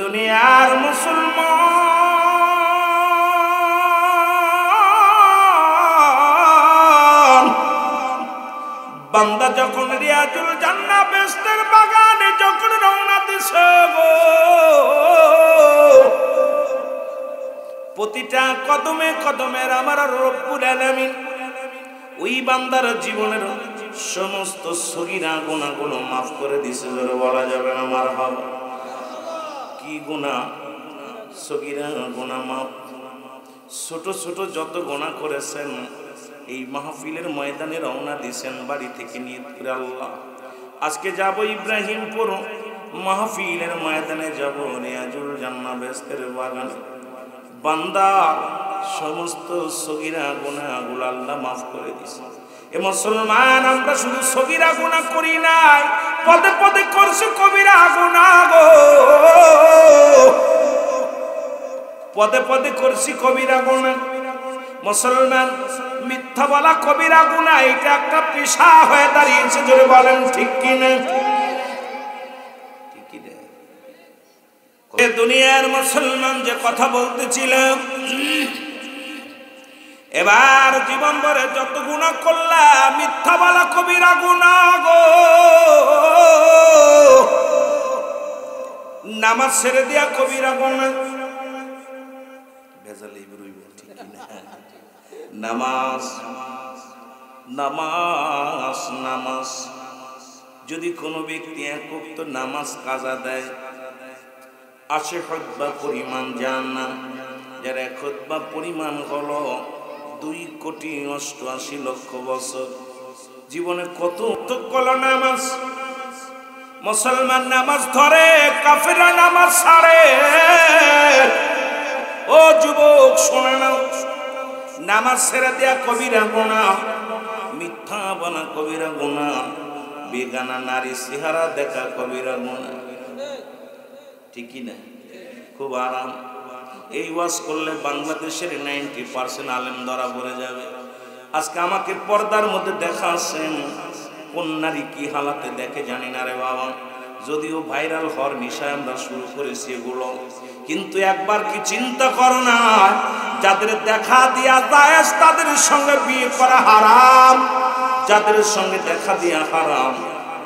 দুনিয়ার মুসলমান বান্দা যখন রিয়াজুল জান্নাহ বেহেশতের বাগানে যখন রওনা দিছে গো, প্রতিটা কদমে কদমে আমার রব্বুল আলামিন ওই বান্দার জীবনের সমস্ত সগীরা গুনাহগুলো মাফ করে দিছে। জোরে বলা যাবে না মারহাবা। কি গুনাহ? সগীরা গুনাহ মাফ। ছোট ছোট যত গুনাহ করেছেন এই মাহফিলের ময়দানে রওনা দিয়েছেন বাড়ি থেকে নিয়ত করে, আল্লাহ আজকে যাব ইব্রাহিমপুর মাহফিলের ময়দানে যাব রিয়াজুল জান্নাহ বেহেশতের বাগানে, বান্দা সমস্ত সগীরা গুনাহগুলো আল্লাহ মাফ করে দিয়েছে। এ মুসলমান, আমরা শুধু সগীরা গুনাহ করি নাই, পদে পদে করছি কবিরা গুনাহ গো, পদে পদে করছি কবিরা গুনাহ। মুসলমান, মিথ্যা বলা কবিরা গুনাহ, এটা একটা পেশা হয়ে দাঁড়িয়েছে। জোরে বলেন ঠিক কি না? ঠিক কি না? এ দুনিয়ার মুসলমান যে কথা বলতেছিলাম, এবার জীবন ভরে যত গুনাহ করলাম মিথ্যা বলা কবিরা গুনাহ গো, নামাজ ছেড়ে দিয়া কবিরা গুনাহ। ভেজালেই বেরোইব, ঠিক কি না? নামাজ নামাজ নামাজ যদি কোনো ব্যক্তি এক ওয়াক্ত নামাজ কাজা দেয়, 80 খুতবা পরিমাণ জান্নাত, যার এক খুতবা পরিমাণ হলো 2,88,00,000 বছর। জীবনে কত কলা নামাজ মুসলমান নামাজ ধরে, কাফেররা নামাজ ছাড়ে। ও যুবক শোনা নাও, নামাজ ছেড়ে দেয়া কবিরা গুনাহ, মিথ্যা বলা কবিরা গুনাহ, বেগানা নারী চেহারা দেখা কবিরা গুনাহ। ঠিকই না? খুব আরাম। এই ওয়াজ করলে বাংলাদেশের 90% আলেম ধরা পড়ে যাবে। আজকে আমাকে পর্দার মধ্যে দেখাচ্ছেন, কোন নারী কি হালাতে দেখে জানি না রে বাবা। যদিও ভাইরাল হওয়ার নেশায় আমরা শুরু করেছি এগুলো, কিন্তু একবার কি চিন্তা করো না, যাদের দেখা দিয়া জায়েজ তাদের সঙ্গে বিয়ে করা হারাম, যাদের সঙ্গে দেখা দিয়া হারাম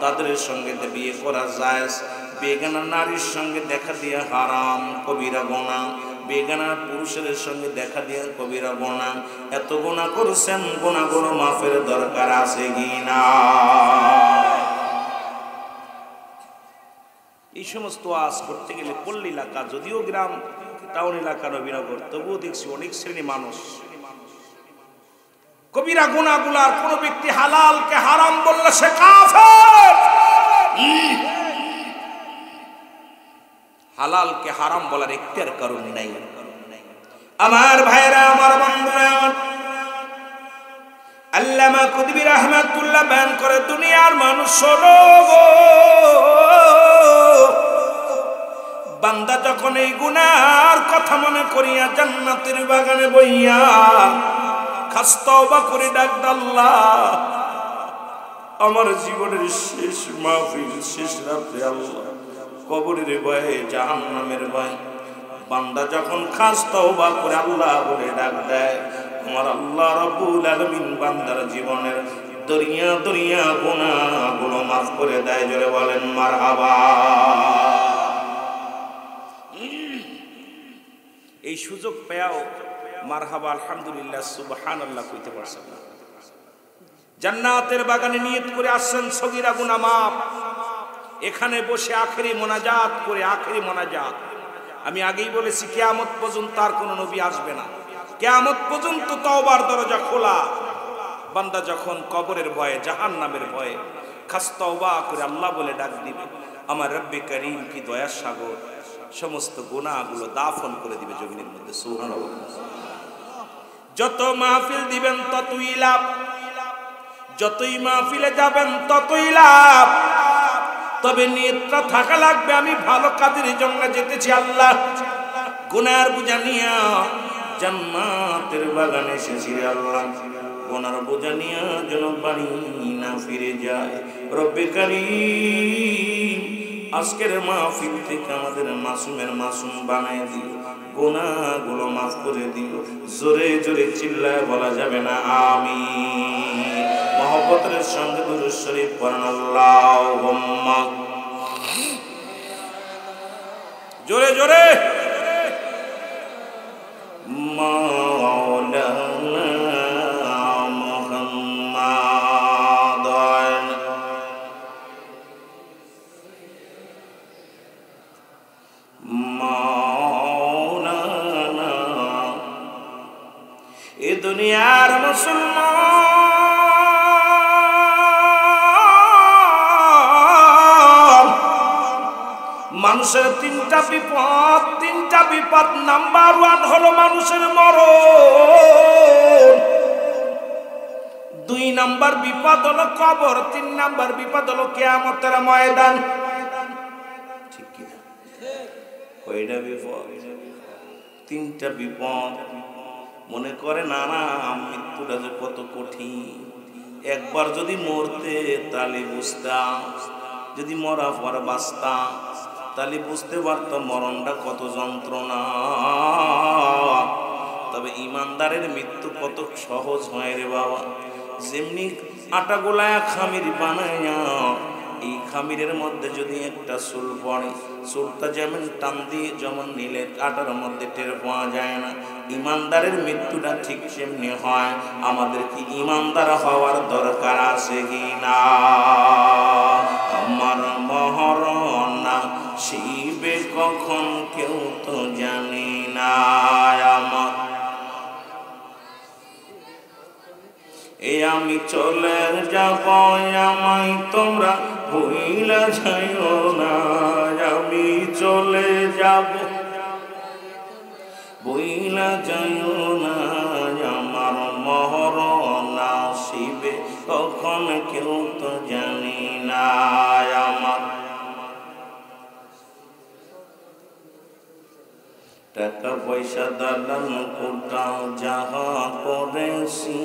তাদের সঙ্গে বিয়ে করা জায়েজ। বেগানা নারীর সঙ্গে দেখা দিয়া হারাম, কবিরা গুনাহ। বেগানা পুরুষের সঙ্গে দেখা দিয়া কবিরা গুনাহ। এত গুনাহ করছেন, গুনাহগুলো মাফের দরকার আছে কি না? এই সমস্ত ওয়াজ করতে গেলে পল্লী এলাকা, যদিও গ্রাম টাউন এলাকা নবীনগর, তবুও দেখছি অনেক শ্রেণী মানুষ কবিরা গুনাহগুলার কোন ব্যক্তি হালালকে হারাম বললে সে কাফের। হালালকে হারাম বলার একটার কারণ নাই। আমার ভাইরা, আমার বন্ধুরা, আল্লামা কুতুবী রাহমাতুল্লাহ বয়ান করে, দুনিয়ার মানুষ শোনো গো, বান্দা যখন এই গুনার কথা মনে করিয়া জান্নাতের বাগানে বইয়া খাস তওবা করে ডাকত, আল্লাহ আমার জীবনের শেষ মাহফিল, শেষ রাতে আল্লাহ কবরের ভয়ে, জাহান্নামের ভয়ে, বান্দা যখন খাস তওবা করে আল্লাহ বলে ডাক দেয়, আমার আল্লাহ রাব্বুল আলামিন বান্দার জীবনের দরিয়া দরিয়া গুনাহগুলো মাফ করে দেয়। জোরে বলেন মারহাবা। এই সুযোগ পেয়াও মারহাবা, আলহামদুলিল্লাহ, সুবহানাল্লাহ কইতে পারছেন না। জান্নাতের বাগানে নিয়ত করে আসছেন সগীরা গুনাহ মাফ। এখানে বসে আখেরি মোনাজাত করে, আখেরি মোনাজাত। আমি আগেই বলেছি, কিয়ামত পর্যন্ত আর কোন নবী আসবে না, কিয়ামত পর্যন্ত তওবার দরজা খোলা। বান্দা যখন কবরের ভয়ে, জাহান্নামের ভয়ে খাস তওবা করে আল্লাহ বলে ডাক দিবে, আমার রব্বে করিম কি দয়ার সাগর, সমস্ত গুনাহগুলো দাফন করে দিবে জমিনের মধ্যে। সুবহানাল্লাহ। যত মাহফিল দিবেন ততই লাভ, যতই মাহফিলে যাবেন ততই লাভ। তবে নিয়তটা থাকা লাগবে, আমি ভালো কাজের জন্য যেতেছি। আল্লাহ গুনার বোঝা নিয়া জান্নাতের বাগানে এসেছি, আল্লাহ গুনার বোঝা নিয়া যেন বাড়ি না ফিরে যায়। রব্বে কারীম আজকের মাহফিল থেকে আমাদের মাসুমের মাসুম বানায় দিও, গুনাহগুলো মাফ করে দিও। জোরে জোরে চিল্লায় বলা যাবে না আমিন। মহব্বতের সঙ্গে দুরূদ শরীফ পড়েন আল্লাহুম্মা। জোরে জোরে মাওলানা মুহাম্মাদ মাওলানা। এ দুনিয়ার মুসলমান মানুষের তিনটা বিপদ, নাম্বার 1 হলো মানুষের মরণ, 2 নাম্বার বিপদ হলো কবর, 3 নাম্বার বিপদ হলো কিয়ামতের ময়দান। ঠিক কি না? কয়টা বিপদ? 3টা বিপদ। মনে করে না মৃত্যুটা যে কত কঠিন, একবার যদি মরতে তাহলে বুঝতাম, যদি মরা পর বাঁচতাম তাহলে বুঝতে পারতাম মরণটা কত যন্ত্রণা। তবে ইমানদারের মৃত্যু কত সহজ হয় রে বাবা। যেমনি আটা গোলায় খামির বানাইয়া, এই খামিরের মধ্যে যদি একটা চুল পড়ে, চুলটা যেমন টান দিয়ে যেমন নিলে আটার মধ্যে টের পাওয়া যায় না, ইমানদারের মৃত্যুটা ঠিক সেমনি হয়। আমাদের কি ইমানদার হওয়ার দরকার আছে কি না? আমার মহরণা শিবে কখন কেউ তো জানি না। আমার আমি চলে যাব, আমায় তোমরা ভুইলা যাইও না। আমি চলে যাব, ভুইলা যাইও না। আমার মহরণা শিবে কখন কেউ তো জানি না। আমার টাকা পয়সা দালান কোটাও যাহা করেছি,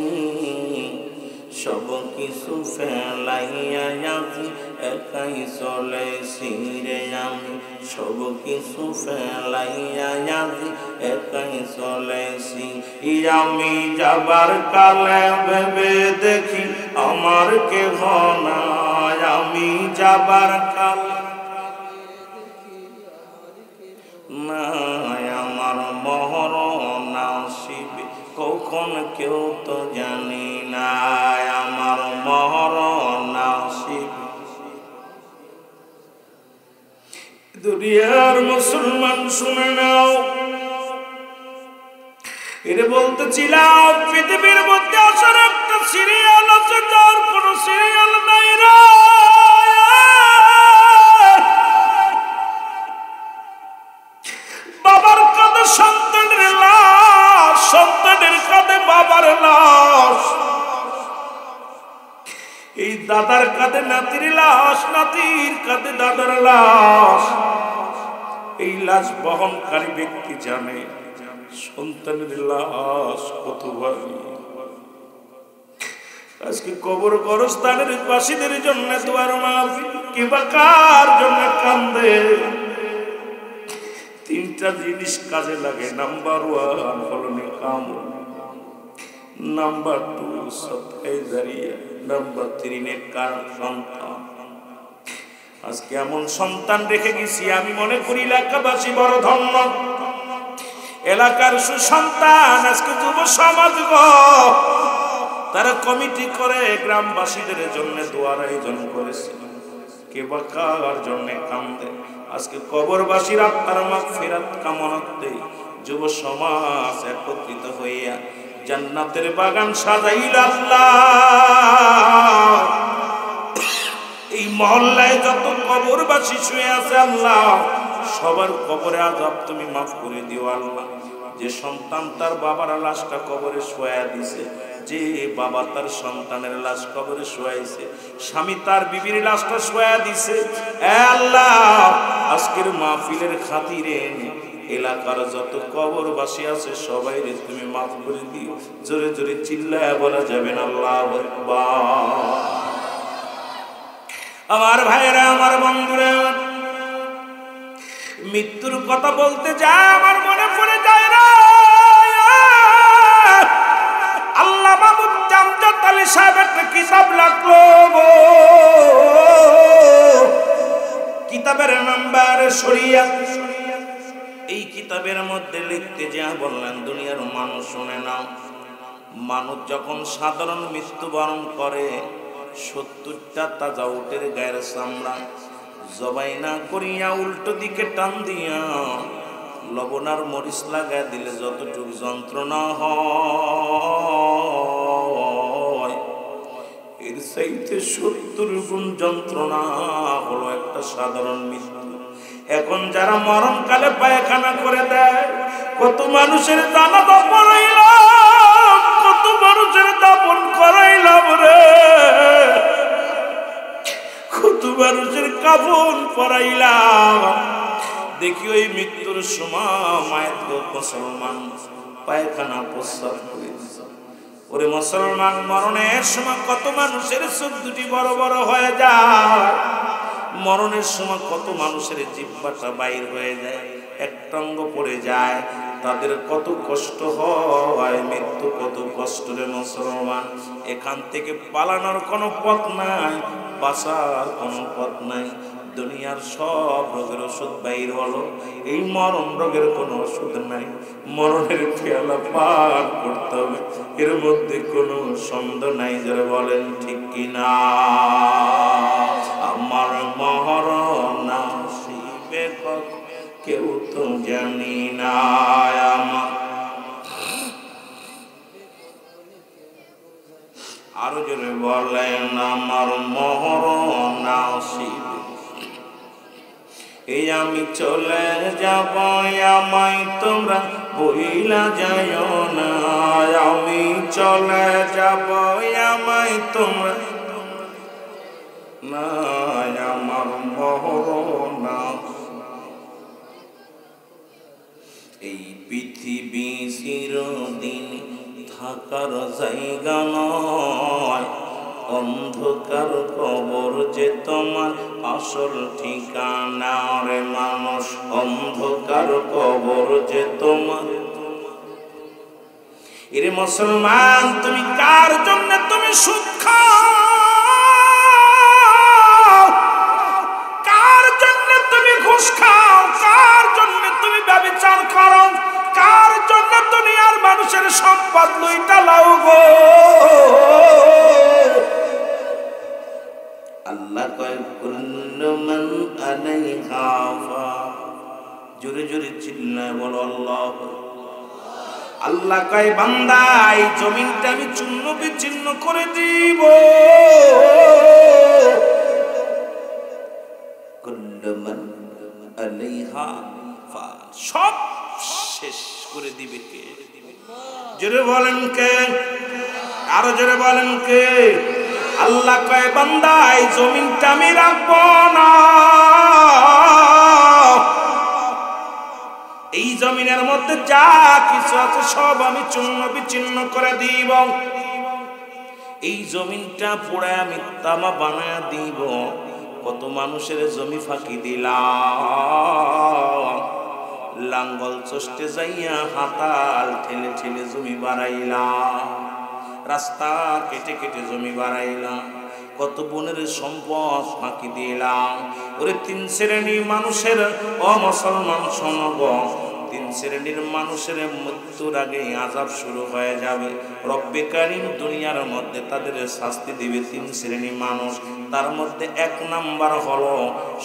সব কিছু ফেলাইয়া আমি একাই চলেছি রে। আমি সব কিছু ফেলাইয়া আমি একাই চলেছি। আমি যাবার কালে ভেবে দেখি আমার কেহ নাই। আমি যাবার কালে না, আমার মহরণা শিবে কখন কেউ তো জানি না। আমার মহরণা শিবে। দুনিয়ার মুসলমান শুনে নাও, এটা বলতেছিলাম পৃথিবীর মধ্যে আসার একটা সিরিয়াল আছে, যার কোন সিরিয়াল নাই রে। বাবার কাঁধে সন্তানের লাশ, সন্তানের কাঁধে বাবার লাশ, এই দাদার কাঁধে নাতির লাশ, নাতির কাঁধে দাদার লাশ। এই লাশ বহনকারী ব্যক্তি জানে সন্তানের লাশ কত ভারী। আজকে কবর গোরস্থানের বাসীদের জন্য দুয়ার মাহফিল, কিবা কার জন্য কান্দে। 3টা জিনিস কাজে লাগে। নাম্বার 1 হলো নেকাম, নাম্বার 2 সদকায়ে জারিয়া, নাম্বার 3 নেককার সন্তান। আজকে এমন সন্তান রেখে গেছি, আমি মনে করি এলাকাবাসী বড় ধন্য। এলাকার সুসন্তান আজকে যুব সমাজ তারা কমিটি করে গ্রামবাসীদের জন্য দোয়ার আয়োজন করেছে। কে বা কার জন্য কান্দে। আজকে কবরবাসীর আত্মার মাগফিরাত কামনাতে যুব সমাজ একত্রিত হইয়া জান্নাতের বাগান সাজাইল আল্লাহ। এই মহল্লায় যত কবরবাসী শুয়ে আছে আল্লাহ, সবার কবরে আযাব তুমি মাফ করে দিও আল্লাহ। যে সন্তান তার বাবার লাশটা কবরে শোয়া দিছে, যে বাবা তার সন্তানের লাশ কবরে শোয়াইছে, স্বামী তার বিবির লাশটা শোয়া দিছে, আল্লাহ আজকের মাহফিলের খাতিরে এলাকার যত কবরবাসী আছে সবাই তুমি মাফ করে দিও। জোরে জোরে চিল্লায় বলা যাবে না আল্লাহু আকবার। আমার ভাইরা, আমার বন্ধুরা, মৃত্যুর কথা বলতে যায় আমার মনে পড়ে যায় রে আল্লাহ মাহমুদ জামজাদ আলী সাহেব একটা কিতাব লিখলো গো, কিতাবের নাম্বার শরিয়াত। এই কিতাবের মধ্যে লিখতে যা বললেন দুনিয়ার মানুষ শুনে নাও, মানুষ যখন সাধারণ মৃত্যুবরণ করে 70টা তাজা উটের গায়ের চামড়া জবাই না করিয়া উল্টো দিকে টান দিয়া লবণ আর মরিচ লাগায় দিলে যতটুকু যন্ত্রণা হয় এর চাইতে 70 গুণ যন্ত্রণা হলো একটা সাধারণ মৃত্যু। এখন যারা মরণকালে পায়খানা করে দেয়, কত মানুষের জানাজা পড়াইলাম, কত মানুষের দাফন করাইলাম রে, কত মানুষের কাফন পরাইলাম। দেখি ওই মৃত্যুর সময় মায়ের মুসলমান পায়খানা প্রস্রাব করে দিছে। ওরে মুসলমান, মরণের সময় কত মানুষের চোখ দুটি বড় বড় হয়ে যায়, মরণের সময় কত মানুষের জিহ্বাটা বাইর হয়ে যায়, একটা অঙ্গ পড়ে যায়, তাদের কত কষ্ট হয়, মৃত্যু কত কষ্ট রে মুসলমান। এখান থেকে পালানোর কোনো পথ নাই, বাঁচার কোনো পথ নাই। দুনিয়ার সব রোগের ওষুধ বাইর হলো, এই মরণ রোগের কোনো ওষুধ নাই। মরণের পেয়ালা পান করতে হবে, এর মধ্যে কোনো সন্দেহ নাই। যারা বলেন ঠিক কিনা? আমার মরণ আসিবে কেউ তো জানি না, আমার আরো জোরে বলেন আমার মরণ আসিবে, এই আমি চলে যাব, আমায় তোমরা বইলা যাইও না, আমি চলে যাব, আমায় তোমরা না, আমার মরণ। এই পৃথিবী চিরদিন থাকার জায়গা নয়, অন্ধকার কবর যে তোমার আসল ঠিকানা রে মানুষ, অন্ধকার কবর যে তোমার। এরে মুসলমান, তুমি কার জন্য তুমি সুখ খাও, কার জন্য তুমি ঘুষ খাও, কার জন্য তুমি ব্যভিচার করো, কার জন্য দুনিয়ার মানুষের সম্পদ লুইটা লাও গো। আল্লাহ কয় কুল্লু মান আলাইহা ফান, জোরে জোরে চিল্লায় বলো আল্লাহ। আল্লাহ কয় বান্দা, এই জমিনটা আমি চূর্ণ বিচ্ছিন্ন করে দিব, কুল্লু মান আলাইহা ফান, সব শেষ করে দিবে কে? জোরে বলেন কে? আরো জোরে বলেন কে? আল্লাহ কয় বান্দা, এই জমিনটা আমি রাখবো না, এই জমিনের মধ্যে যা কিছু আছে সব আমি চূর্ণ বিচ্ছিন্ন করে দিব, এই জমিনটা পুড়ে আমি তামা বানায় দিব। কত মানুষের জমি ফাঁকি দিলাম, লাঙ্গল চষ্টে যাইয়া হাতাল ঠেলে ঠেলে জমি বাড়াইলাম, রাস্তা কেটে কেটে জমি বাড়াইলাম, কত বোনের সম্পদ ফাঁকি দিলাম। ওরে 3 শ্রেণীর মানুষের অমুসলমান শোনব, 3 শ্রেণীর মানুষের মৃত্যুর আগে আযাব শুরু হয়ে যাবে। রব্বে কারীম দুনিয়ার মধ্যে তাদের শাস্তি দিবে 3 শ্রেণীর মানুষ। তার মধ্যে 1 নাম্বার হলো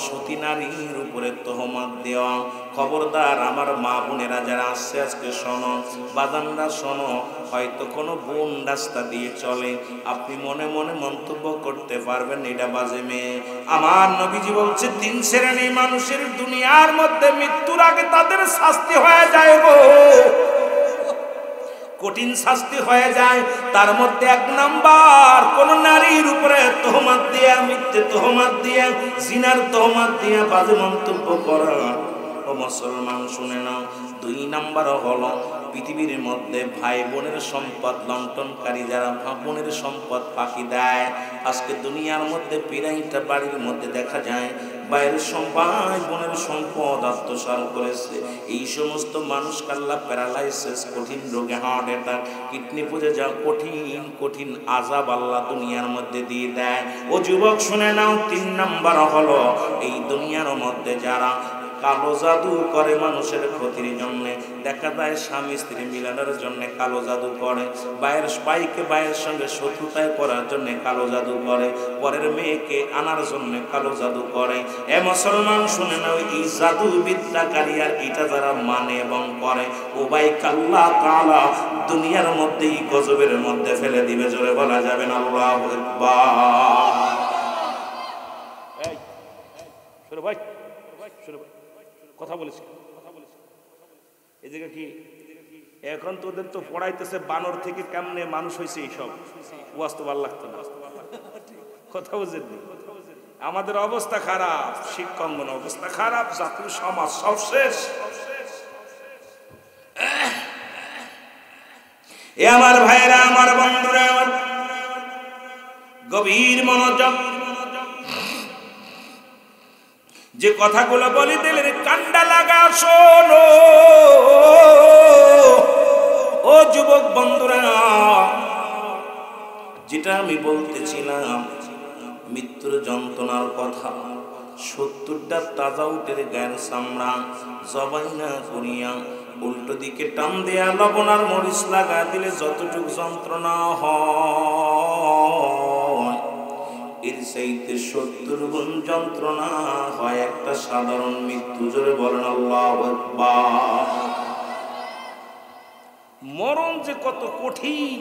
সতী নারীর উপরে তহমত দেওয়া। খবরদার আমার মা বোনেরা যারা আসছে আজকে শোনো, বাজানরা শোনো, হয়তো কোনো বোন রাস্তা দিয়ে চলে, আপনি মনে মনে মন্তব্য করতে পারবেন এটা বাজে মেয়ে। আমার নবীজি বলছে 3 শ্রেণীর মানুষের দুনিয়ার মধ্যে মৃত্যুর আগে তাদের শাস্তি হয়ে যায় গো, কঠিন শাস্তি হয়ে যায়। তার মধ্যে 1 নাম্বার, কোন নারীর উপরে তহমত দিয়ে, মিথ্যে তহমত দিয়ে, জিনার তহমত দিয়ে বাজে মন্তব্য করা। ও মুসলমান শুনে নাও, 2 নাম্বার হলো পৃথিবীর মধ্যে ভাই বোনের সম্পদ লণ্ঠনকারী, যারা ভাই বোনের সম্পদ ফাঁকি দেয়। আজকে দুনিয়ার মধ্যে প্রায়টা বাড়ির মধ্যে দেখা যায় ভাইয়ের ভাই বোনের সম্পদ আত্মসাৎ করেছে। এই সমস্ত মানুষকে আল্লাহ প্যারালাইসিস, কঠিন রোগে, হার্ট অ্যাটাক, কিডনি পুজে যা কঠিন কঠিন আযাব আল্লাহ দুনিয়ার মধ্যে দিয়ে দেয়। ও যুবক শুনে নাও, 3 নাম্বার হলো এই দুনিয়ার মধ্যে যারা কালো জাদু করে মানুষের ক্ষতির জন্য। দেখা যায় স্বামী স্ত্রী মিলানোর জন্য কালো জাদু করে, ভাইকে ভাইয়ের সঙ্গে শত্রুতায় করার জন্য কালো জাদু করে, পরের মেয়েকে আনার জন্য কালো জাদু করে। এ মুসলমান শুনে নাও, এই জাদু বিদ্যাকারী আর এটা যারা মানে এবং করে, ও ভাই আল্লাহ তাআলা দুনিয়ার মধ্যেই গজবের মধ্যে ফেলে দিবে। জোরে বলা যাবে না আল্লাহু আকবার। এই ভাই কথা বলেছি, এই জায়গা কি এখন তোদের তো পড়াইতেছে বানর থেকে কেমনে মানুষ হয়েছে, এইসব ওয়াজ তো ভালো লাগতো না। কথা বুঝেন, আমাদের অবস্থা খারাপ, শিক্ষাঙ্গন অবস্থা খারাপ, জাতীয় সমাজ সব শেষ। এ আমার ভাইরা, আমার বন্ধুরা, গভীর মনোযোগ, যে কথাগুলো বলি দিলের কান্ডা লাগা শোনো। ও যুবক বন্ধুরা, যেটা আমি বলতেছিলাম মৃত্যুর যন্ত্রণার কথা, 70টা তাজা উটের গায়ের চামড়া জবাই না করিয়া উল্টো দিকে টান দেয়া লবণ আর মরিচ লাগা দিলে যতটুকু যন্ত্রণা হয়, এর চাইতে 70 গুণ যন্ত্রণা হয় একটা সাধারণ মৃত্যু। জোরে বলেন আল্লাহু আকবার। মরণ যে কত কঠিন,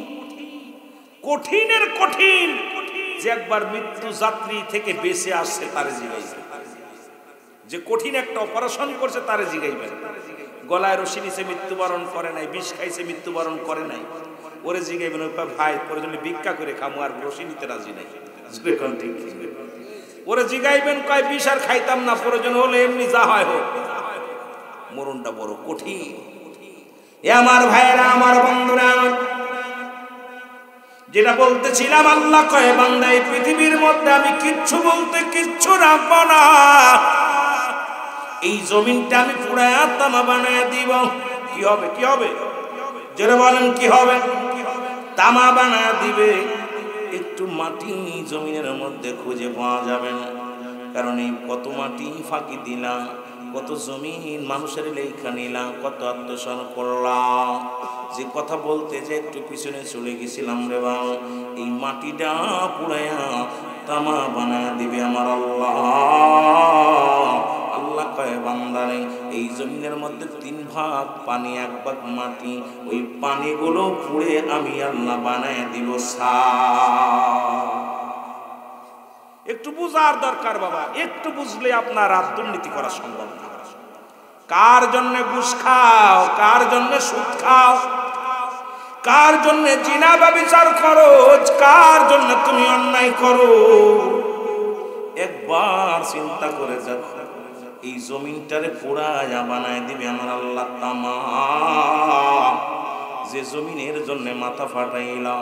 কঠিনের কঠিন, যে একবার মৃত্যু যাত্রী থেকে বেঁচে আসছে তারে জিগাইবে, যে কঠিন একটা অপারেশন করছে তারে জিগাইবে। গলায় রশি নিচে মৃত্যুবরণ করে নাই, বিষ খাইছে মৃত্যুবরণ করে নাই, ওরে জিগাইবেন ভাই প্রয়োজনে ভিক্ষা করে খামু, আর রশি নিতে রাজি নাই। ওরে জিগাইবেন কয় বিষ আর খাইতাম না, প্রয়োজন হলে এমনি যা হয় হোক। মরণটা বড় কঠিন। এ আমার ভাইয়েরা, আমার বন্ধুরা, যেটা বলতেছিলাম, আল্লাহ কয় বান্দা এই পৃথিবীর মধ্যে আমি কিচ্ছু বলতে কিচ্ছু রাখবো না, এই জমিনটা আমি পুরায়া তামা বানায় দিব। কি হবে? কি হবে? যারা বলেন কি হবে? তামা বানায় দিবে। একটু মাটি জমিনের মধ্যে খুঁজে পাওয়া যাবে না, কারণ এই কত মাটি ফাঁকি দিলাম, কত জমিন মানুষের লেখা নিলাম, কত আত্মসাৎ করলাম। যে কথা বলতে যে একটু পিছনে চলে গেছিলাম রে বাবা, এই মাটিটা পুরায়া তামা বানায় দিবে আমার আল্লাহ। আল্লাহ কয় বান্দারে এই জমিনের মধ্যে 3 ভাগ পানি, 1 ভাগ মাটি, ওই পানিগুলো পুড়ে আমি আল্লাহ বানায় দিব সা। একটু বুঝার দরকার বাবা, একটু বুঝলে আপনার আর দুর্নীতি করা সম্ভব না। কার জন্য ঘুষ খাও, কার জন্য সুদ খাও, কার জন্য জিনা ব্যভিচার করো, কার জন্য তুমি অন্যায় করো, একবার চিন্তা করে যাও। এই জমিনটারে পোড়ায়া বানায় দিবে আমার আল্লাহ তামা। যে জমিনের জন্য মাথা ফাটাইলাম,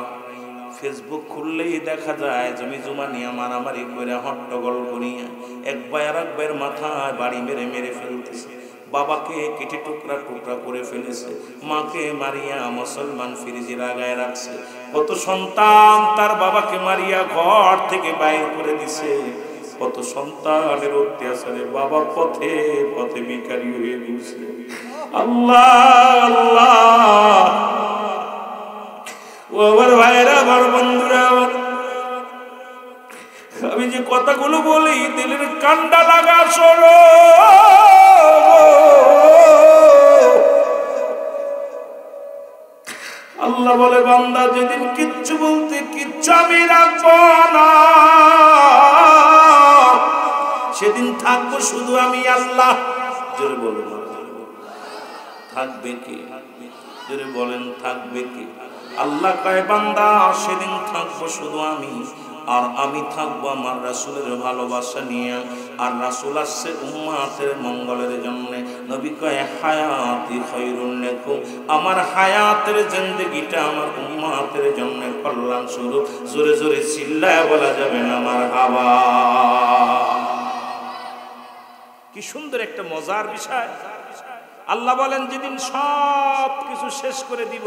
ফেসবুক খুললেই দেখা যায় জমি জমা নিয়ে মারামারি করে হট্টগোল করিয়া এক ভাই আর এক ভাইয়ের মাথায় বাড়ি মেরে মেরে ফেলতেছে, বাবাকে কেটে টুকরা টুকরা করে ফেলেছে, মাকে মারিয়া মুসলমান ফ্রিজে লাগায় রাখছে। কত সন্তান তার বাবাকে মারিয়া ঘর থেকে বাইর করে দিছে, কত সন্তানের অত্যাচারে বাবা পথে পথে ভিখারি হয়ে গেছে। আল্লাহ আল্লাহ, ও আমার ভাইরা, আমার বন্ধুরা, আমি যে কথাগুলো বলি দিলের কান্ডা লাগা শোনো। আল্লাহ বলে বান্দা যেদিন কিচ্ছু বলতে কিচ্ছু আমি রাখবো না, সেদিন থাকবো শুধু আমি আল্লাহ। জোরে বলুন থাকবে কি? জোরে বলেন থাকবে কি? আল্লাহ কয় বান্দা সেদিন থাকবো শুধু আমি, আর আমি থাকবো আমার রাসূলের ভালোবাসা নিয়ে। আর রাসূল আসছে উম্মতের মঙ্গলের জন্য। নবী কয় হায়াতি খায়রুন লাকুম, আমার হায়াতের জিন্দেগিটা আমার উম্মতের জন্য কল্যাণ স্বরূপ। জোরে জোরে চিল্লায় বলা যাবে না মারহাবা। কি সুন্দর একটা মজার বিষয়। আল্লাহ বলেন যেদিন সব কিছু শেষ করে দিব,